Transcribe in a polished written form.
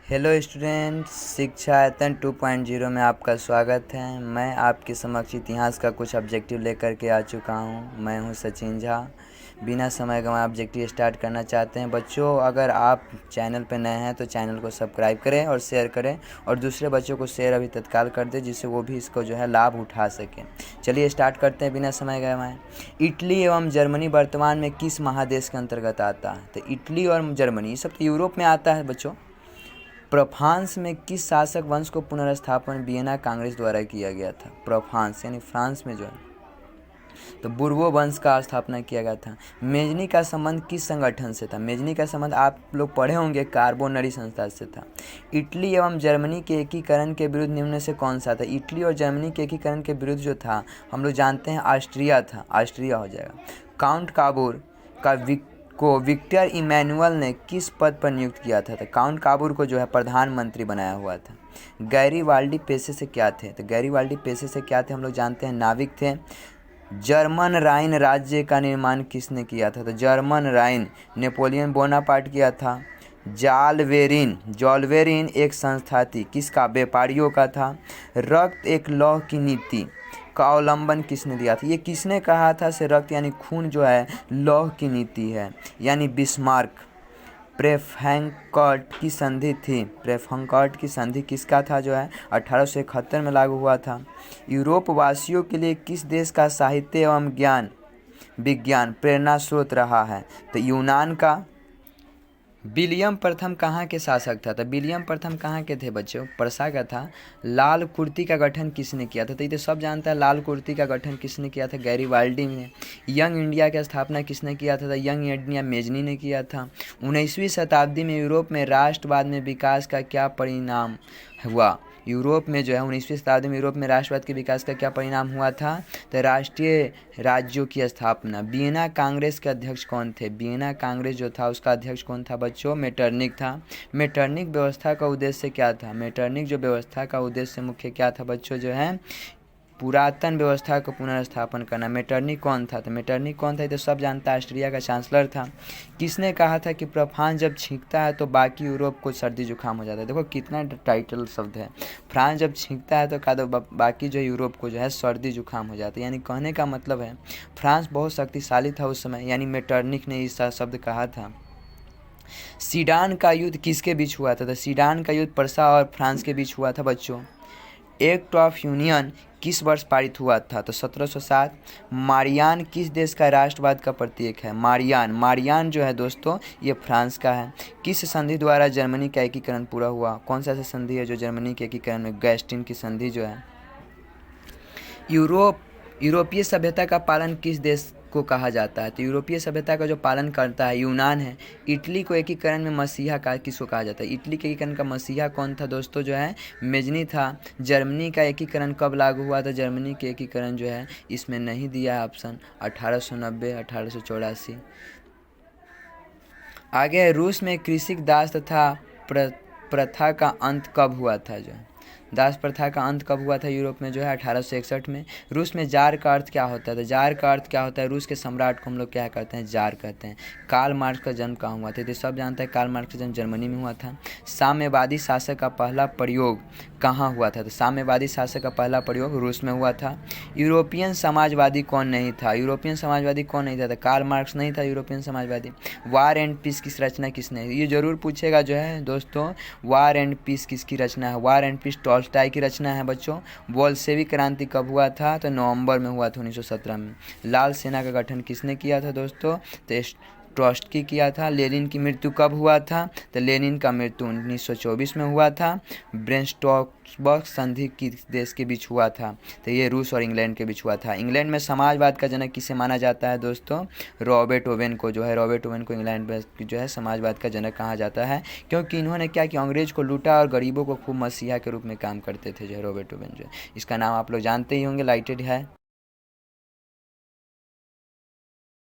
Hello students, शिक्षा यतन 2.0 में आपका स्वागत है। मैं आपके समक्ष इतिहास का कुछ ऑब्जेक्टिव लेकर के आ चुका हूं। मैं हूं सचिन झा। बिना समय गंवाए ऑब्जेक्टिव स्टार्ट करना चाहते हैं बच्चों। अगर आप चैनल पर नए हैं तो चैनल को सब्सक्राइब करें और शेयर करें, और दूसरे बच्चों को शेयर अभी तत्काल कर दें जिससे वो भी इसको लाभ उठा सकें। चलिए स्टार्ट करते हैं बिना समय गंवाए। इटली एवं जर्मनी वर्तमान में किस महादेश के अंतर्गत आता है? तो इटली और जर्मनी ये सब तो यूरोप में आता है बच्चों। प्रोव्रांस में किस शासक वंश को पुनर्स्थापन वियना कांग्रेस द्वारा किया गया था? प्रोव्रांस यानी फ्रांस में जो है तो बुर्बो वंश का स्थापना किया गया था। मेजनी का संबंध किस संगठन से था? मेजनी का संबंध आप लोग पढ़े होंगे, कार्बोनरी संस्था से था। इटली एवं जर्मनी के एकीकरण के विरुद्ध निम्न में से कौन सा था? इटली और जर्मनी के एकीकरण के विरुद्ध जो था हम लोग जानते हैं ऑस्ट्रिया था। ऑस्ट्रिया हो जाएगा। काउंट काबूर को विक्टर इमैनुअल ने किस पद पर नियुक्त किया था? तो काउंट काबूर को प्रधानमंत्री बनाया हुआ था। गैरीवाल्डी पेशे से क्या थे? तो गैरीवाल्डी पेशे से क्या थे हम लोग जानते हैं, नाविक थे। जर्मन राइन राज्य का निर्माण किसने किया था? तो जर्मन राइन नेपोलियन बोनापार्ट किया था। जॉलवेरिन एक संस्था थी, किसका? व्यापारियों का था। रक्त एक लौह की नीति का अवलंबन किसने दिया था? ये किसने कहा था से रक्त यानी खून जो है लौह की नीति है, यानी बिस्मार्क। फ्रैंकफर्ट की संधि थी। फ्रैंकफर्ट की संधि किसका था 1871 में लागू हुआ था। यूरोप वासियों के लिए किस देश का साहित्य एवं विज्ञान प्रेरणा स्रोत रहा है? तो यूनान का। विलियम प्रथम कहाँ के शासक था? तो विलियम प्रथम कहाँ के थे बच्चों? पर्सा का था। लाल कुर्ती का गठन किसने किया था? तो ये तो सब जानता है, लाल कुर्ती का गठन किसने किया था? गैरीवाल्डी ने। यंग इंडिया की स्थापना किसने किया था? तो यंग इंडिया मेजनी ने किया था। 19वीं शताब्दी में यूरोप में राष्ट्रवाद में विकास का क्या परिणाम हुआ? यूरोप में 19वीं शताब्दी में यूरोप में राष्ट्रवाद के विकास का क्या परिणाम हुआ था? तो राष्ट्रीय राज्यों की स्थापना। वियना कांग्रेस के अध्यक्ष कौन थे? वियना कांग्रेस जो था उसका अध्यक्ष कौन था बच्चों? मेटरनिक था। मेटरनिक व्यवस्था का उद्देश्य क्या था? मेटरनिक जो व्यवस्था का उद्देश्य मुख्य क्या था बच्चों? पुरातन व्यवस्था को पुनर्स्थापन करना। मेटरनिक कौन था? तो मेटरनिक कौन था ये तो सब जानता है, ऑस्ट्रिया का चांसलर था। किसने कहा था कि फ्रांस जब छींकता है तो बाकी यूरोप को सर्दी जुकाम हो जाता है? देखो कितना टाइटल शब्द है। फ्रांस जब छींकता है तो कहा दो बाकी यूरोप को सर्दी जुकाम हो जाता है। यानी कहने का मतलब है फ्रांस बहुत शक्तिशाली था उस समय, यानी मेटरनिक ने इस शब्द कहा था। सीडान का युद्ध किसके बीच हुआ था? तो सीडान का युद्ध पर्सा और फ्रांस के बीच हुआ था बच्चों। एक्ट ऑफ यूनियन किस वर्ष पारित हुआ था? तो 1707। मारियान किस देश का राष्ट्रवाद का प्रतीक है? मारियान जो है दोस्तों ये फ्रांस का है। किस संधि द्वारा जर्मनी का एकीकरण पूरा हुआ? कौन सा ऐसा संधि है जो जर्मनी के एकीकरण में? गैस्टिन की संधि जो है। यूरोपीय सभ्यता का पालन किस देश को कहा जाता है? तो यूरोपीय सभ्यता का जो पालन करता है यूनान है। इटली को एकीकरण में मसीहा का किसको कहा जाता है? इटली के एकीकरण का मसीहा कौन था दोस्तों? मेजनी था। जर्मनी का एकीकरण कब लागू हुआ था? जर्मनी के एकीकरण इसमें नहीं दिया है ऑप्शन, 1890 1884। आगे रूस में कृषि दास तथा प्रथा का अंत कब हुआ था? दास प्रथा का अंत कब हुआ था यूरोप में? 1861 में। रूस में जार का अर्थ क्या होता है? तो जार का अर्थ क्या होता है? रूस के सम्राट को हम लोग क्या कहते हैं? जार कहते हैं। कार्ल मार्क्स का जन्म कहाँ हुआ था? तो सब जानते हैं कार्ल मार्क्स का जन्म जर्मनी में हुआ था। साम्यवादी शासक का पहला प्रयोग कहाँ हुआ था? तो साम्यवादी शासक का पहला प्रयोग रूस में हुआ था। यूरोपियन समाजवादी कौन नहीं था? यूरोपियन समाजवादी कौन नहीं था? तो कार्ल मार्क्स नहीं था यूरोपियन समाजवादी। वार एंड पीस की रचना किसने? ये जरूर पूछेगा दोस्तों, वार एंड पीस किसकी रचना है? वार एंड पीस टॉल्स्टॉय की रचना है बच्चों। बोल्शेविक क्रांति कब हुआ था? तो नवंबर में हुआ था 1917 में। लाल सेना का गठन किसने किया था दोस्तों? तो ट्रॉट्स्की किया था। लेनिन की मृत्यु कब हुआ था? तो लेनिन का मृत्यु 1924 में हुआ था। ब्रेस्ट-लिटोव संधि किस देश के बीच हुआ था? तो ये रूस और इंग्लैंड के बीच हुआ था। इंग्लैंड में समाजवाद का जनक किसे माना जाता है दोस्तों? रॉबर्ट ओवेन को। रॉबर्ट ओवेन को इंग्लैंड में समाजवाद का जनक कहा जाता है, क्योंकि इन्होंने क्या किया? अंग्रेज को लूटा और गरीबों को खूब मसीहा के रूप में काम करते थे। रॉबर्ट ओवेन इसका नाम आप लोग जानते ही होंगे, लाइटेड है।